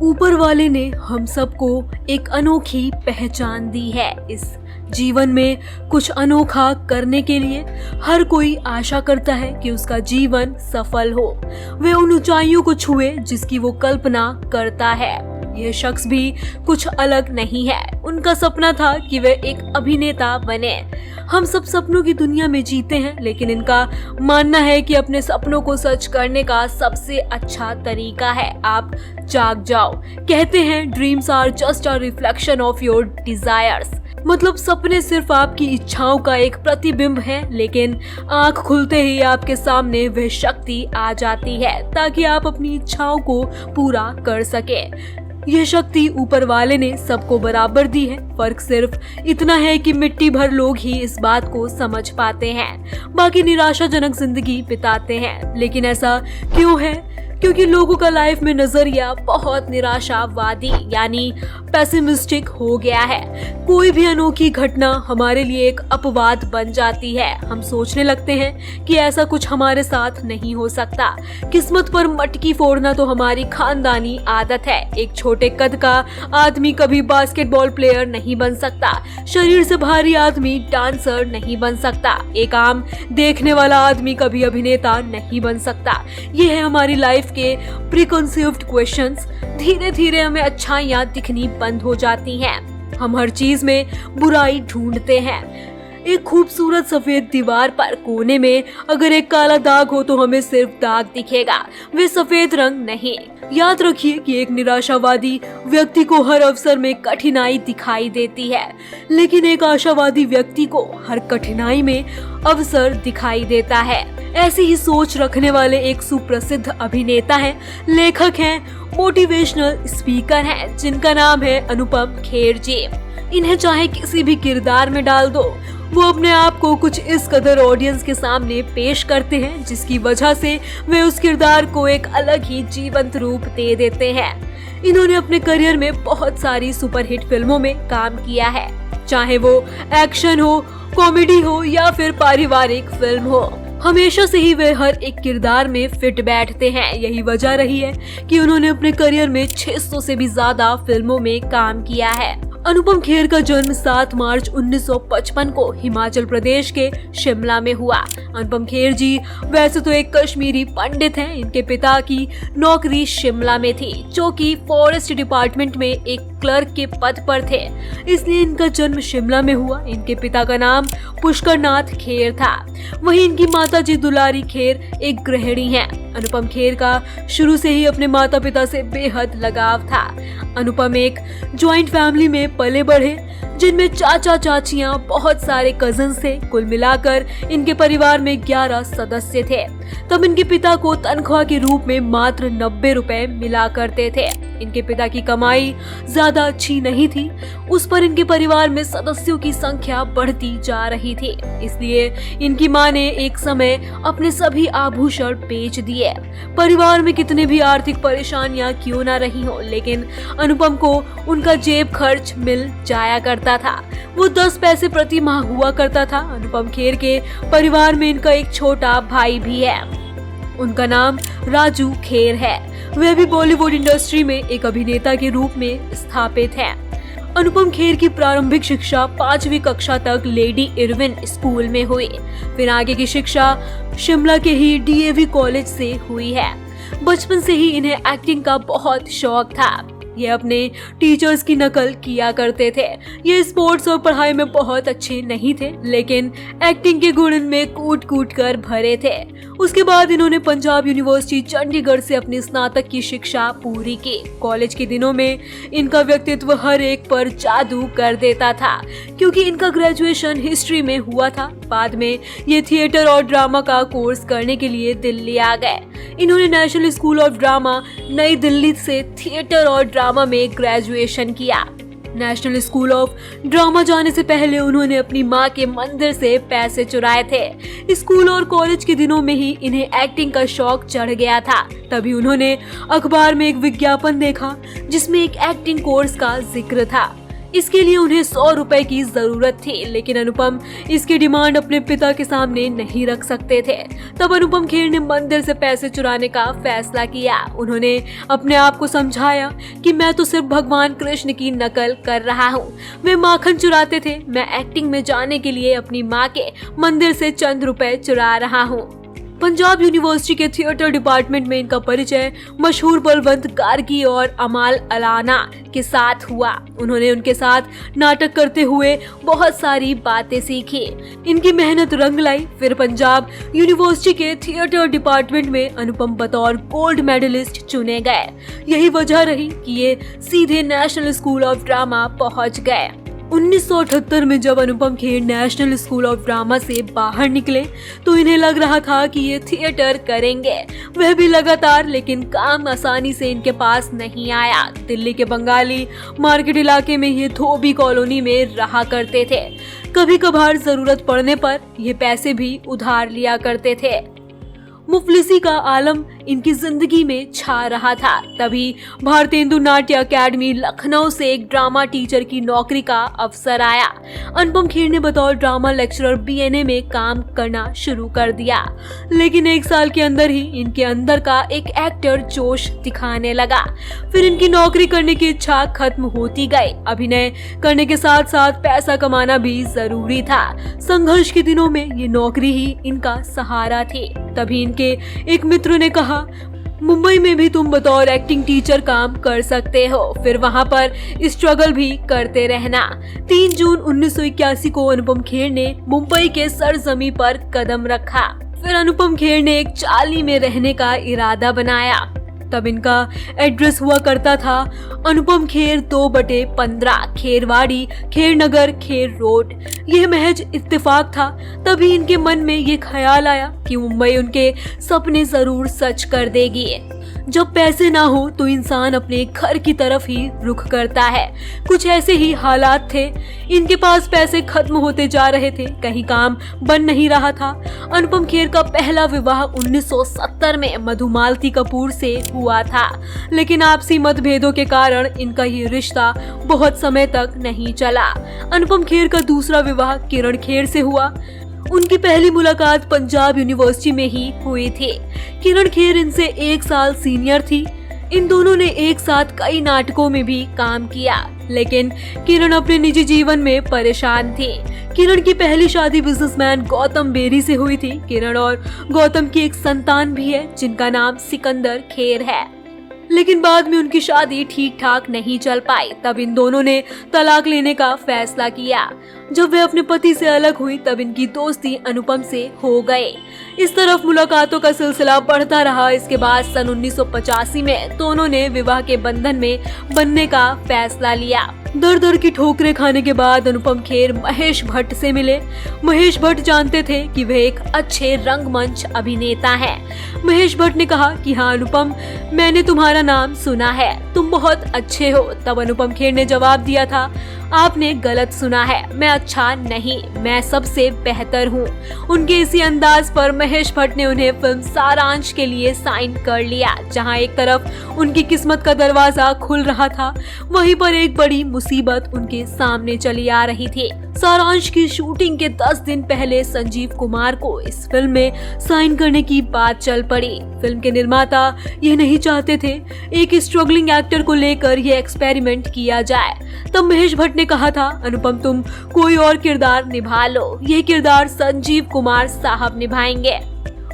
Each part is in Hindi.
ऊपर वाले ने हम सबको एक अनोखी पहचान दी है। इस जीवन में कुछ अनोखा करने के लिए हर कोई आशा करता है कि उसका जीवन सफल हो, वे उन ऊंचाइयों को छुए जिसकी वो कल्पना करता है। यह शख्स भी कुछ अलग नहीं है। उनका सपना था कि वे एक अभिनेता बने। हम सब सपनों की दुनिया में जीते हैं, लेकिन इनका मानना है कि अपने सपनों को सच करने का सबसे अच्छा तरीका है आप जाग जाओ। कहते हैं dreams are just a reflection of your desires. मतलब सपने सिर्फ आपकी इच्छाओं का एक प्रतिबिंब है, लेकिन आंख खुलते ही आपके सामने वह शक्ति आ जाती है ताकि आप अपनी इच्छाओं को पूरा कर सके। यह शक्ति ऊपर वाले ने सबको बराबर दी है। फर्क सिर्फ इतना है कि मिट्टी भर लोग ही इस बात को समझ पाते हैं, बाकी निराशाजनक जिंदगी बिताते हैं। लेकिन ऐसा क्यों है? क्योंकि लोगों का लाइफ में नजरिया बहुत निराशावादी यानी पेसिमिस्टिक हो गया है। कोई भी अनोखी घटना हमारे लिए एक अपवाद बन जाती है। हम सोचने लगते हैं कि ऐसा कुछ हमारे साथ नहीं हो सकता। किस्मत पर मटकी फोड़ना तो हमारी खानदानी आदत है। एक छोटे कद का आदमी कभी बास्केटबॉल प्लेयर नहीं बन सकता। शरीर से भारी आदमी डांसर नहीं बन सकता। एक आम देखने वाला आदमी कभी अभिनेता नहीं बन सकता। ये है हमारी लाइफ के प्रीकंसीव्ड क्वेश्चंस। धीरे धीरे हमें अच्छाइयां दिखनी बंद हो जाती हैं। हम हर चीज में बुराई ढूंढते हैं। एक खूबसूरत सफेद दीवार पर कोने में अगर एक काला दाग हो तो हमें सिर्फ दाग दिखेगा, वे सफेद रंग नहीं। याद रखिए कि एक निराशावादी व्यक्ति को हर अवसर में कठिनाई दिखाई देती है, लेकिन एक आशावादी व्यक्ति को हर कठिनाई में अवसर दिखाई देता है। ऐसी ही सोच रखने वाले एक सुप्रसिद्ध अभिनेता हैं, लेखक हैं, मोटिवेशनल स्पीकर हैं, जिनका नाम है अनुपम खेर जी। इन्हें चाहे किसी भी किरदार में डाल दो, वो अपने आप को कुछ इस कदर ऑडियंस के सामने पेश करते हैं जिसकी वजह से वे उस किरदार को एक अलग ही जीवंत रूप दे देते हैं। इन्होंने अपने करियर में बहुत सारी सुपरहिट फिल्मों में काम किया है, चाहे वो एक्शन हो, कॉमेडी हो या फिर पारिवारिक फिल्म हो। हमेशा से ही वे हर एक किरदार में फिट बैठते हैं। यही वजह रही है कि उन्होंने अपने करियर में 600 से भी ज्यादा फिल्मों में काम किया है। अनुपम खेर का जन्म 7 मार्च 1955 को हिमाचल प्रदेश के शिमला में हुआ। अनुपम खेर जी वैसे तो एक कश्मीरी पंडित हैं। इनके पिता की नौकरी शिमला में थी, जो कि फॉरेस्ट डिपार्टमेंट में एक क्लर्क के पद पर थे, इसलिए इनका जन्म शिमला में हुआ। इनके पिता का नाम पुष्कर नाथ खेर था। वहीं इनकी माता जी दुलारी खेर एक गृहिणी हैं। अनुपम खेर का शुरू से ही अपने माता पिता से बेहद लगाव था। अनुपम एक ज्वाइंट फैमिली में पले बढ़े, जिनमें चाचा चाचियां, बहुत सारे कजिन्स थे। कुल मिलाकर इनके परिवार में 11 सदस्य थे। तब इनके पिता को तनख्वाह के रूप में मात्र 90 रुपए मिला करते थे। इनके पिता की कमाई ज्यादा अच्छी नहीं थी, उस पर इनके परिवार में सदस्यों की संख्या बढ़ती जा रही थी। इसलिए इनकी मां ने एक समय अपने सभी आभूषण बेच दिए। परिवार में कितने भी आर्थिक परेशानियां क्यों ना रही हो, लेकिन अनुपम को उनका जेब खर्च मिल जाया करता था। वो 10 पैसे प्रति माह हुआ करता था। अनुपम खेर के परिवार में इनका एक छोटा भाई भी है, उनका नाम राजू खेर है। वह भी बॉलीवुड इंडस्ट्री में एक अभिनेता के रूप में स्थापित हैं। अनुपम खेर की प्रारंभिक शिक्षा 5वीं कक्षा तक लेडी इरविन स्कूल में हुई। फिर आगे की शिक्षा शिमला के ही डीएवी कॉलेज से हुई है। बचपन से ही इन्हें एक्टिंग का बहुत शौक था। ये अपने टीचर्स की नकल किया करते थे। ये स्पोर्ट्स और पढ़ाई में बहुत अच्छे नहीं थे, लेकिन एक्टिंग के गुण इनमें कूट कूट कर भरे थे। उसके बाद इन्होंने पंजाब यूनिवर्सिटी चंडीगढ़ से अपनी स्नातक की शिक्षा पूरी की। कॉलेज के दिनों में इनका व्यक्तित्व हर एक पर जादू कर देता था, क्योंकि इनका ग्रेजुएशन हिस्ट्री में हुआ था। बाद में ये थिएटर और ड्रामा का कोर्स करने के लिए दिल्ली आ गए। इन्होंने नेशनल स्कूल ऑफ ड्रामा नई दिल्ली से थिएटर और ड्रामा में ग्रेजुएशन किया। नेशनल स्कूल ऑफ ड्रामा जाने से पहले उन्होंने अपनी मां के मंदिर से पैसे चुराए थे। स्कूल और कॉलेज के दिनों में ही इन्हें एक्टिंग का शौक चढ़ गया था। तभी उन्होंने अखबार में एक विज्ञापन देखा जिसमें एक एक्टिंग कोर्स का जिक्र था। इसके लिए उन्हें 100 रुपए की जरूरत थी, लेकिन अनुपम इसकी डिमांड अपने पिता के सामने नहीं रख सकते थे। तब अनुपम खेर ने मंदिर से पैसे चुराने का फैसला किया। उन्होंने अपने आप को समझाया कि मैं तो सिर्फ भगवान कृष्ण की नकल कर रहा हूँ। वे माखन चुराते थे, मैं एक्टिंग में जाने के लिए अपनी माँ के मंदिर से चंद रुपए चुरा रहा हूँ। पंजाब यूनिवर्सिटी के थिएटर डिपार्टमेंट में इनका परिचय मशहूर बलवंत गार्गी और अमाल अलाना के साथ हुआ। उन्होंने उनके साथ नाटक करते हुए बहुत सारी बातें सीखी। इनकी मेहनत रंग लाई। फिर पंजाब यूनिवर्सिटी के थिएटर डिपार्टमेंट में अनुपम बतौर गोल्ड मेडलिस्ट चुने गए। यही वजह रही कि ये सीधे नेशनल स्कूल ऑफ ड्रामा पहुंच गए। 1978 में जब Anupam Kher national school of drama से बाहर निकले तो इन्हें लग रहा था कि ये थिएटर करेंगे, वह भी लगातार, लेकिन काम आसानी से इनके पास नहीं आया। दिल्ली के बंगाली मार्केट इलाके में ये धोबी कॉलोनी में रहा करते थे। कभी कभार जरूरत पड़ने पर ये पैसे भी उधार लिया करते थे। मुफलिसी का आलम इनकी जिंदगी में छा रहा था। तभी भारतेंदु नाट्य अकेडमी लखनऊ से एक ड्रामा टीचर की नौकरी का अवसर आया। अनुपम खेर ने बतौर ड्रामा लेक्चरर बीएनए में काम करना शुरू कर दिया, लेकिन 1 साल के अंदर ही इनके अंदर का एक एक्टर जोश दिखाने लगा। फिर इनकी नौकरी करने की इच्छा खत्म होती गई। अभिनय करने के साथ साथ पैसा कमाना भी जरूरी था। संघर्ष के दिनों में ये नौकरी ही इनका सहारा थी। तभी इनके एक मित्र ने कहा, मुंबई में भी तुम बतौर एक्टिंग टीचर काम कर सकते हो, फिर वहां पर स्ट्रगल भी करते रहना। 3 जून 1981 को अनुपम खेर ने मुंबई के सरजमी पर कदम रखा। फिर अनुपम खेर ने एक चाली में रहने का इरादा बनाया। तब इनका एड्रेस हुआ करता था अनुपम खेर 2/15 खेरवाड़ी, खेर नगर, खेर रोड। यह महज इत्तेफाक था। तभी इनके मन में ये ख्याल आया कि मुंबई उनके सपने जरूर सच कर देगी। जब पैसे ना हो तो इंसान अपने घर की तरफ ही रुख करता है। कुछ ऐसे ही हालात थे। इनके पास पैसे खत्म होते जा रहे थे, कहीं काम बन नहीं रहा था। अनुपम खेर का पहला विवाह 1970 में मधुमालती कपूर से हुआ था, लेकिन आपसी मतभेदों के कारण इनका ये रिश्ता बहुत समय तक नहीं चला। अनुपम खेर का दूसरा विवाह किरण खेर से हुआ। उनकी पहली मुलाकात पंजाब यूनिवर्सिटी में ही हुई थी। किरण खेर इनसे 1 साल सीनियर थी। इन दोनों ने एक साथ कई नाटकों में भी काम किया, लेकिन किरण अपने निजी जीवन में परेशान थी। किरण की पहली शादी बिजनेसमैन गौतम बेरी से हुई थी। किरण और गौतम की एक संतान भी है जिनका नाम सिकंदर खेर है, लेकिन बाद में उनकी शादी ठीक ठाक नहीं चल पाई। तब इन दोनों ने तलाक लेने का फैसला किया। जब वे अपने पति से अलग हुई तब इनकी दोस्ती अनुपम से हो गए। इस तरफ मुलाकातों का सिलसिला बढ़ता रहा। इसके बाद सन 1985 में दोनों ने विवाह के बंधन में बनने का फैसला लिया। दर दर की ठोकरें खाने के बाद अनुपम खेर महेश भट्ट से मिले। महेश भट्ट जानते थे कि वे एक अच्छे रंगमंच अभिनेता हैं। महेश भट्ट ने कहा कि हाँ अनुपम, मैंने तुम्हारा नाम सुना है, तुम बहुत अच्छे हो। तब अनुपम खेर ने जवाब दिया था, आपने गलत सुना है, मैं अच्छा नहीं, मैं सबसे बेहतर हूँ। उनके इसी अंदाज पर महेश भट्ट ने उन्हें फिल्म सारांश के लिए साइन कर लिया। जहाँ एक तरफ उनकी किस्मत का दरवाजा खुल रहा था, वहीं पर एक बड़ी मुसीबत उनके सामने चली आ रही थी। सारांश की शूटिंग के 10 दिन पहले संजीव कुमार को इस फिल्म में साइन करने की बात चल पड़ी। फिल्म के निर्माता ये नहीं चाहते थे एक स्ट्रगलिंग एक्टर को लेकर ये एक्सपेरिमेंट किया जाए। तब महेश भट्ट ने कहा था, अनुपम तुम कोई और किरदार निभा लो, ये किरदार संजीव कुमार साहब निभाएंगे।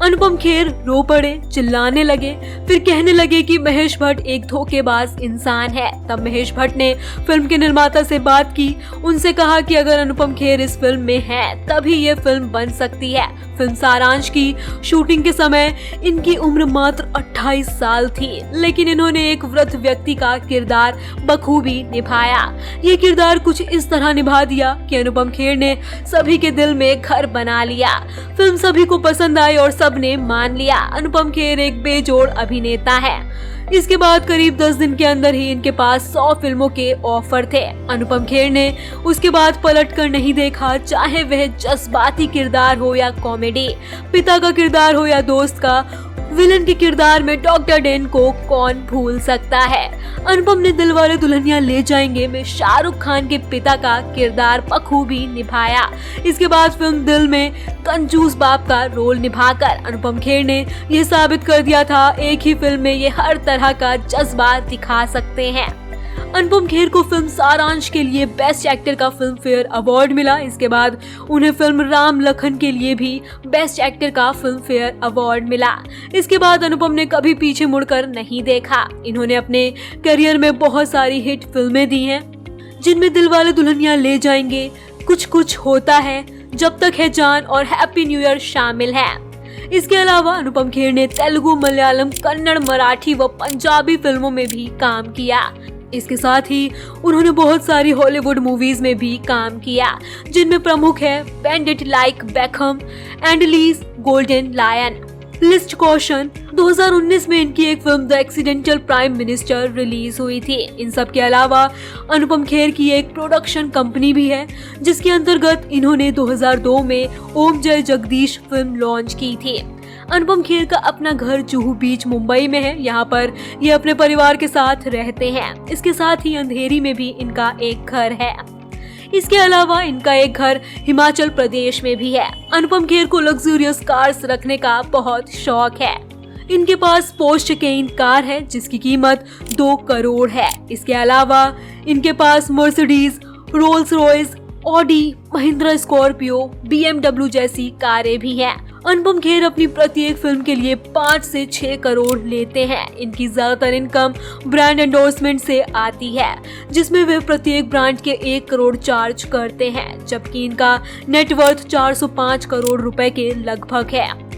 अनुपम खेर रो पड़े, चिल्लाने लगे, फिर कहने लगे कि महेश भट्ट एक धोखेबाज इंसान है। तब महेश भट्ट ने फिल्म के निर्माता से बात की, उनसे कहा कि अगर अनुपम खेर इस फिल्म में है तभी ये फिल्म बन सकती है। फिल्म सारांश की शूटिंग के समय इनकी उम्र मात्र 28 साल थी, लेकिन इन्होंने एक वृद्ध व्यक्ति का किरदार बखूबी निभाया। ये किरदार कुछ इस तरह निभा दिया कि अनुपम खेर ने सभी के दिल में घर बना लिया। फिल्म सभी को पसंद आई और सबने मान लिया अनुपम खेर एक बेजोड़ अभिनेता है। इसके बाद करीब 10 दिन के अंदर ही इनके पास 100 फिल्मों के ऑफर थे। अनुपम खेर ने उसके बाद पलट कर नहीं देखा, चाहे वह जज्बाती किरदार हो या कॉमेडी, पिता का किरदार हो या दोस्त का। विलन के किरदार में डॉक्टर डेन को कौन भूल सकता है। अनुपम ने दिलवाले दुल्हनिया ले जाएंगे में शाहरुख खान के पिता का किरदार बखूबी निभाया। इसके बाद फिल्म दिल में कंजूस बाप का रोल निभाकर अनुपम खेर ने यह साबित कर दिया था एक ही फिल्म में ये हर तरह का जज्बा दिखा सकते हैं। अनुपम खेर को फिल्म सारांश के लिए बेस्ट एक्टर का फिल्म फेयर अवार्ड मिला। इसके बाद उन्हें फिल्म राम लखन के लिए भी बेस्ट एक्टर का फिल्म फेयर अवार्ड मिला। इसके बाद अनुपम ने कभी पीछे मुड़कर नहीं देखा। इन्होंने अपने करियर में बहुत सारी हिट फिल्में दी हैं, जिनमें दिलवाले दुल्हनिया ले जाएंगे, कुछ कुछ होता है, जब तक है जान और हैप्पी न्यू ईयर शामिल है। इसके अलावा अनुपम खेर ने तेलुगु, मलयालम, कन्नड़, मराठी व पंजाबी फिल्मों में भी काम किया। इसके साथ ही उन्होंने बहुत सारी हॉलीवुड मूवीज में भी काम किया, जिनमें प्रमुख है bend it like Beckham, endless, golden lion, lust caution. 2019 में इनकी एक film the accidental prime minister release हुई थी। इन सब के अलावा अनुपम खेर की एक प्रोडक्शन कंपनी भी है, जिसके अंतर्गत इन्होंने 2002 में ओम जय जगदीश फिल्म लॉन्च की थी। अनुपम खेर का अपना घर जुहू बीच मुंबई में है। यहाँ पर ये अपने परिवार के साथ रहते हैं। इसके साथ ही अंधेरी में भी इनका एक घर है। इसके अलावा इनका एक घर हिमाचल प्रदेश में भी है। अनुपम खेर को लग्जूरियस कार्स रखने का बहुत शौक है। इनके पास पोर्श केन कार है, जिसकी कीमत 2 करोड़ है। इसके अलावा इनके पास Mercedes, Rolls Royce, Audi, Mahindra Scorpio, BMW जैसी कारें भी हैं। अनुपम खेर अपनी प्रत्येक फिल्म के लिए 5 से 6 करोड़ लेते हैं। इनकी ज्यादातर इनकम ब्रांड एंडोर्समेंट से आती है, जिसमें वे प्रत्येक ब्रांड के 1 करोड़ चार्ज करते हैं, जबकि इनका नेटवर्थ 405 करोड़ रुपए के लगभग है।